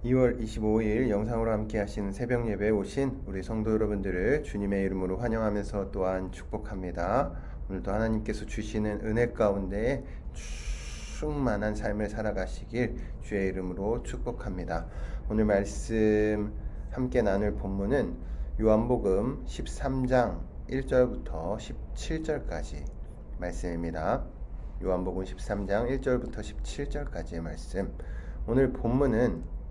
2월 25일 영상으로 함께 하시는 새벽 예배에 오신 우리 성도 여러분들을 주님의 이름으로 환영하면서 또한 축복합니다. 오늘도 하나님께서 주시는 은혜 가운데 충만한 삶을 살아가시길 주의 이름으로 축복합니다. 오늘 말씀 함께 나눌 본문은 요한복음 13장 1절부터 17절까지 말씀입니다. 요한복음 13장 1절부터 17절까지의 말씀. 오늘 본문은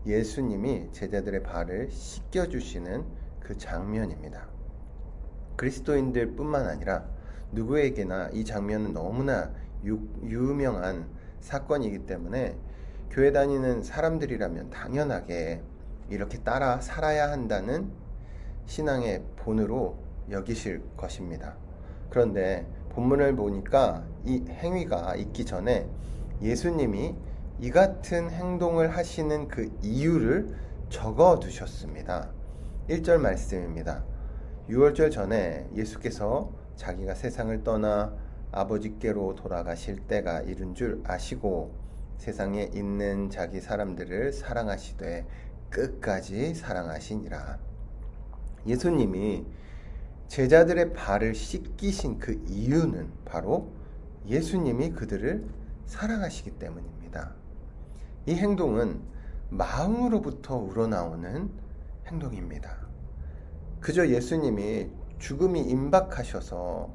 예수님이 제자들의 발을 씻겨주시는 그 장면입니다. 그리스도인들 뿐만 아니라 누구에게나 이 장면은 너무나 유명한 사건이기 때문에 교회 다니는 사람들이라면 당연하게 이렇게 따라 살아야 한다는 신앙의 본으로 여기실 것입니다. 그런데 본문을 보니까 이 행위가 있기 전에 예수님이 이 같은 행동을 하시는 그 이유를 적어 두셨습니다. 1절 말씀입니다. 유월절 전에 예수께서 자기가 세상을 떠나 아버지께로 돌아가실 때가 이른 줄 아시고 세상에 있는 자기 사람들을 사랑하시되 끝까지 사랑하시니라. 예수님이 제자들의 발을 씻기신 그 이유는 바로 예수님이 그들을 사랑하시기 때문입니다. 이 행동은 마음으로부터 우러나오는 행동입니다. 그저 예수님이 죽음이 임박하셔서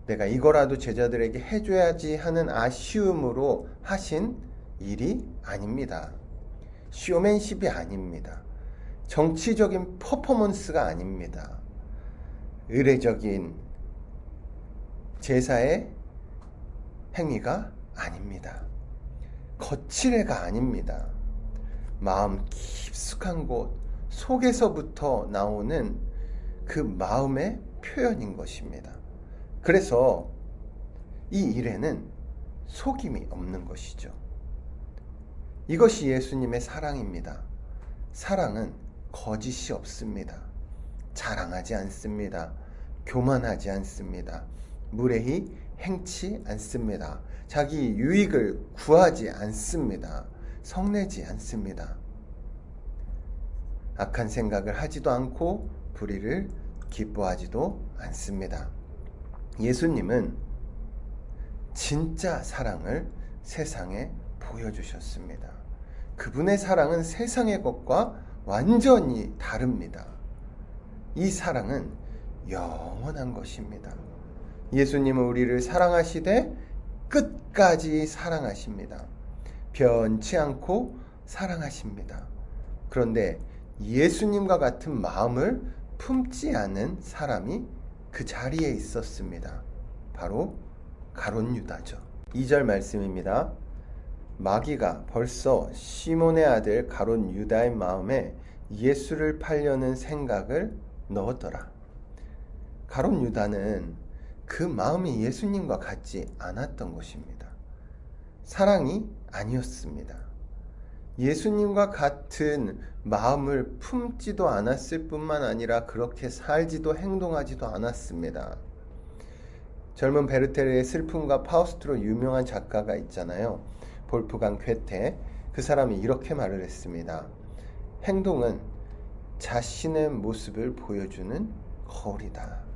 내가 이거라도 제자들에게 해줘야지 하는 아쉬움으로 하신 일이 아닙니다. 쇼맨십이 아닙니다. 정치적인 퍼포먼스가 아닙니다. 의례적인 제사의 행위가 아닙니다. 거칠애가 아닙니다. 마음 깊숙한 곳 속에서부터 나오는 그 마음의 표현인 것입니다. 그래서 이 일에는 속임이 없는 것이죠. 이것이 예수님의 사랑입니다. 사랑은 거짓이 없습니다. 자랑하지 않습니다. 교만하지 않습니다. 무례히 행치 않습니다. 자기 유익을 구하지 않습니다. 성내지 않습니다. 악한 생각을 하지도 않고 불의를 기뻐하지도 않습니다. 예수님은 진짜 사랑을 세상에 보여주셨습니다. 그분의 사랑은 세상의 것과 완전히 다릅니다. 이 사랑은 영원한 것입니다. 예수님은 우리를 사랑하시되 끝까지 사랑하십니다. 변치 않고 사랑하십니다. 그런데 예수님과 같은 마음을 품지 않은 사람이 그 자리에 있었습니다. 바로 가룟 유다죠. 2절 말씀입니다. 마귀가 벌써 시몬의 아들 가룟 유다의 마음에 예수를 팔려는 생각을 넣었더라. 가룟 유다는 그 마음이 예수님과 같지 않았던 것입니다. 사랑이 아니었습니다. 예수님과 같은 마음을 품지도 않았을 뿐만 아니라 그렇게 살지도 행동하지도 않았습니다. 젊은 베르테르의 슬픔과 파우스트로 유명한 작가가 있잖아요. 볼프강 괴테. 그 사람이 이렇게 말을 했습니다. 행동은 자신의 모습을 보여주는 거울이다.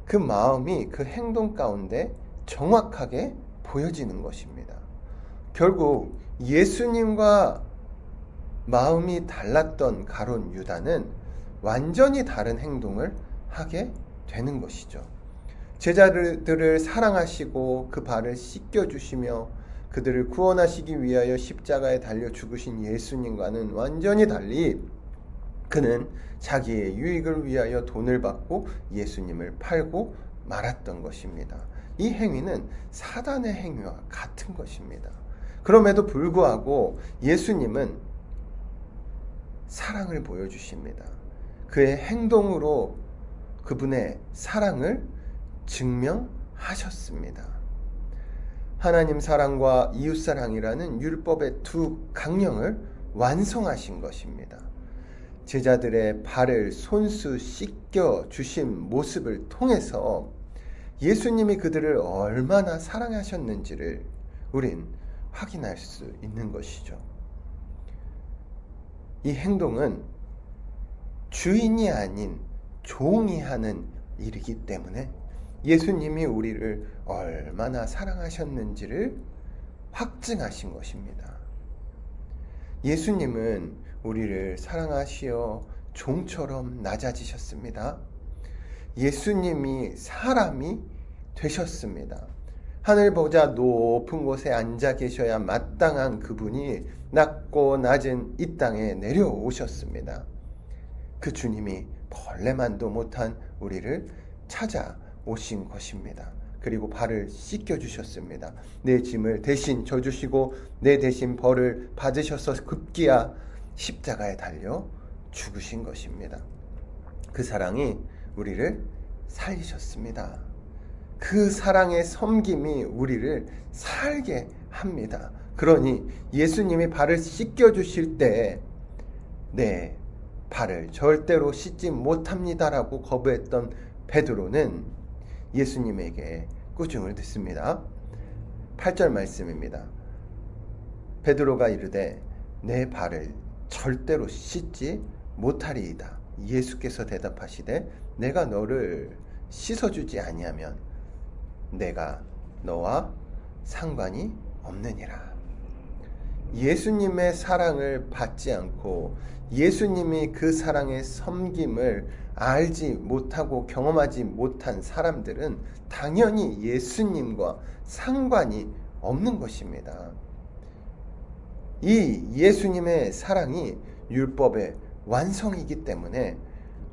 그 마음이 그 행동 가운데 정확하게 보여지는 것입니다. 결국 예수님과 마음이 달랐던 가룟 유다는 완전히 다른 행동을 하게 되는 것이죠. 제자들을 사랑하시고 그 발을 씻겨주시며 그들을 구원하시기 위하여 십자가에 달려 죽으신 예수님과는 완전히 달리 그는 자기의 유익을 위하여 돈을 받고 예수님을 팔고 말았던 것입니다. 이 행위는 사단의 행위와 같은 것입니다. 그럼에도 불구하고 예수님은 사랑을 보여주십니다. 그의 행동으로 그분의 사랑을 증명하셨습니다. 하나님 사랑과 이웃 사랑이라는 율법의 두 강령을 완성하신 것입니다. 제자들의 발을 손수 씻겨 주신 모습을 통해서 예수님이 그들을 얼마나 사랑하셨는지를 우린 확인할 수 있는 것이죠. 이 행동은 주인이 아닌 종이 하는 일이기 때문에 예수님이 우리를 얼마나 사랑하셨는지를 확증하신 것입니다. 예수님은 우리를 사랑하시어 종처럼 낮아지셨습니다. 예수님이 사람이 되셨습니다. 하늘보다 높은 곳에 앉아 계셔야 마땅한 그분이 낮고 낮은 이 땅에 내려오셨습니다. 그 주님이 벌레만도 못한 우리를 찾아오신 것입니다. 그리고 발을 씻겨주셨습니다. 내 짐을 대신 져주시고 내 대신 벌을 받으셔서 급기야 십자가에 달려 죽으신 것입니다. 그 사랑이 우리를 살리셨습니다. 그 사랑의 섬김이 우리를 살게 합니다. 그러니 예수님이 발을 씻겨주실 때 내 발을 절대로 씻지 못합니다라고 거부했던 베드로는 예수님에게 꾸중을 듣습니다. 8절 말씀입니다. 베드로가 이르되 내 발을 절대로 씻지 못하리이다. 예수께서 대답하시되 내가 너를 씻어주지 아니하면 내가 너와 상관이 없느니라. 예수님의 사랑을 받지 않고 예수님이 그 사랑의 섬김을 알지 못하고 경험하지 못한 사람들은 당연히 예수님과 상관이 없는 것입니다. 이 예수님의 사랑이 율법의 완성이기 때문에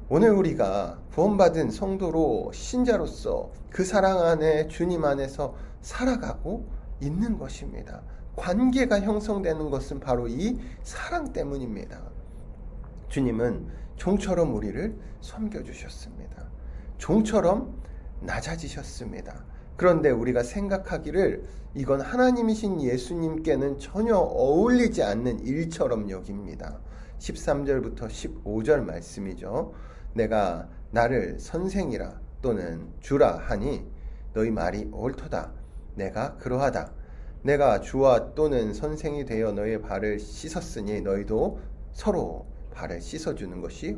오늘 우리가 구원받은 성도로 신자로서 그 사랑 안에 주님 안에서 살아가고 있는 것입니다. 관계가 형성되는 것은 바로 이 사랑 때문입니다. 주님은 종처럼 우리를 섬겨주셨습니다. 종처럼 낮아지셨습니다. 그런데 우리가 생각하기를 이건 하나님이신 예수님께는 전혀 어울리지 않는 일처럼 여깁니다. 13절부터 15절 말씀이죠. 내가 나를 선생이라 또는 주라 하니 너희 말이 옳도다. 내가 그러하다. 내가 주와 또는 선생이 되어 너희의 발을 씻었으니 너희도 서로 발을 씻어주는 것이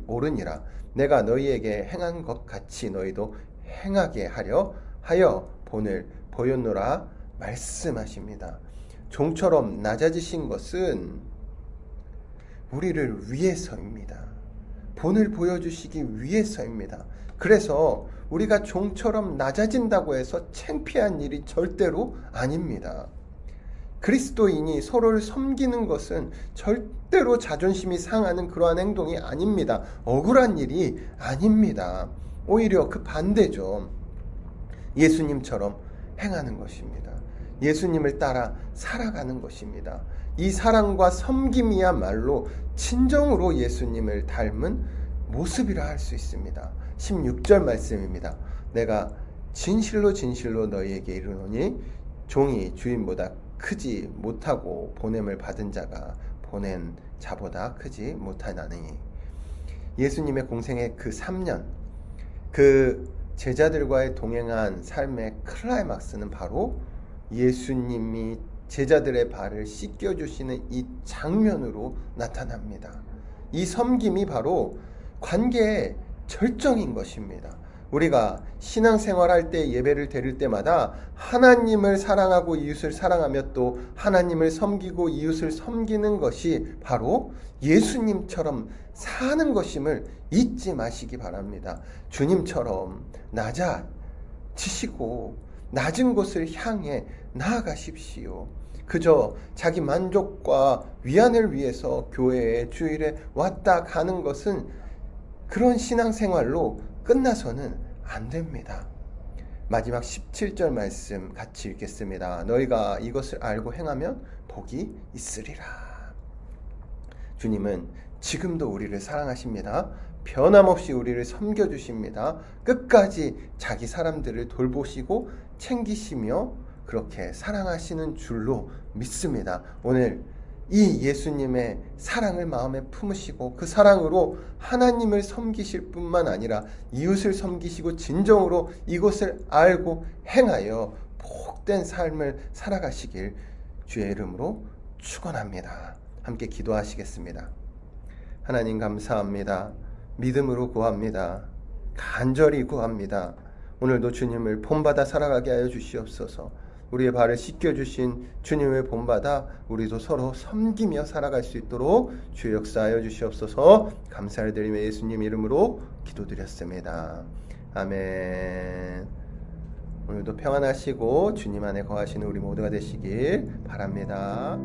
옳으니라. 내가 너희에게 행한 것 같이 너희도 행하게 하여 본을 보였노라 말씀하십니다. 종처럼 낮아지신 것은 우리를 위해서입니다. 본을 보여주시기 위해서입니다. 그래서 우리가 종처럼 낮아진다고 해서 창피한 일이 절대로 아닙니다. 그리스도인이 서로를 섬기는 것은 절대로 자존심이 상하는 그러한 행동이 아닙니다. 억울한 일이 아닙니다. 오히려 그 반대죠. 예수님처럼 행하는 것입니다. 예수님을 따라 살아가는 것입니다. 이 사랑과 섬김이야말로 진정으로 예수님을 닮은 모습이라 할 수 있습니다. 16절 말씀입니다. 내가 진실로 진실로 너희에게 이르노니 종이 주인보다 크지 못하고 보냄을 받은 자가 보낸 자보다 크지 못하나니. 예수님의 공생의 그 3년 그 제자들과의 동행한 삶의 클라이막스는 바로 예수님이 제자들의 발을 씻겨주시는 이 장면으로 나타납니다. 이 섬김이 바로 관계의 절정인 것입니다. 우리가 신앙생활할 때 예배를 드릴 때마다 하나님을 사랑하고 이웃을 사랑하며 또 하나님을 섬기고 이웃을 섬기는 것이 바로 예수님처럼 사는 것임을 잊지 마시기 바랍니다. 주님처럼 낮아지시고 낮은 곳을 향해 나아가십시오. 그저 자기 만족과 위안을 위해서 교회에 주일에 왔다 가는 것은 그런 신앙생활로 끝나서는 안 됩니다. 마지막 17절 말씀 같이 읽겠습니다. 너희가 이것을 알고 행하면 복이 있으리라. 주님은 지금도 우리를 사랑하십니다. 변함없이 우리를 섬겨주십니다. 끝까지 자기 사람들을 돌보시고 챙기시며 그렇게 사랑하시는 줄로 믿습니다. 오늘 이 예수님의 사랑을 마음에 품으시고 그 사랑으로 하나님을 섬기실 뿐만 아니라 이웃을 섬기시고 진정으로 이것을 알고 행하여 복된 삶을 살아가시길 주의 이름으로 축원합니다. 함께 기도하시겠습니다. 하나님 감사합니다. 믿음으로 구합니다. 간절히 구합니다. 오늘도 주님을 본받아 살아가게 하여 주시옵소서. 우리의 발을 씻겨주신 주님을 본받아 우리도 서로 섬기며 살아갈 수 있도록 주의 역사하여 주시옵소서. 감사를 드리며 예수님 이름으로 기도드렸습니다. 아멘. 오늘도 평안하시고 주님 안에 거하시는 우리 모두가 되시길 바랍니다.